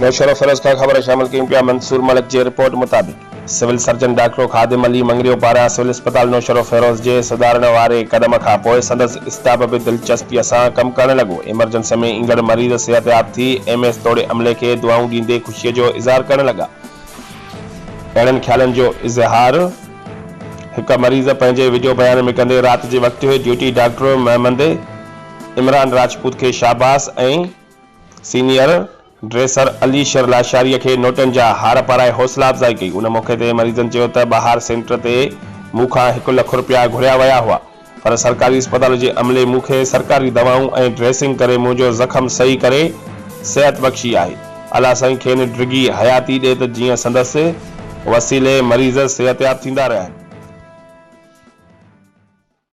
नौशरो फिरोज का खबर शामिल कई पिया मंसूर मलिक की रिपोर्ट मुताबिक सिविल सर्जन डॉक्टर खादिम अली मंगरियो पारा सिविल अस्पताल नौशरो फिरोज के सुधारण वाले कदम का पोइ संदस स्टाफ भी दिलचस्पी से कम करण लगो। इमरजेंसी में ईंदड़ मरीज सेहतयाब थी एमएस तोड़े अमले के दुआऊं दींदे खुशी जो इज़हार करण लगा। अड़न ख्यालन जो इज़हार एक मरीज पंहिंजे वीडियो बयान में कंदे रात के वक्त ड्यूटी डॉक्टर महमद इमरान राजपूत के शाबाश और senior dresser Ali sir Lashari के नोटन जा हार पाराए हौसला अफ़जाई कई। उन मौके ते मरीजन चयो त बहार सेंटर ते मूंखां 1 लाख रुपया घुरिया वया हुआ, पर सरकारी अस्पताल के अमले मूंखे सरकारी दवाऊं और ड्रेसिंग करे मुझो जख्म सही करे सेहत बख्शी है। अल्लाह साईं खेनि डिगी हयाती दे त जीअं संदसि वसीले मरीज सेहतयाब थींदा रहनि।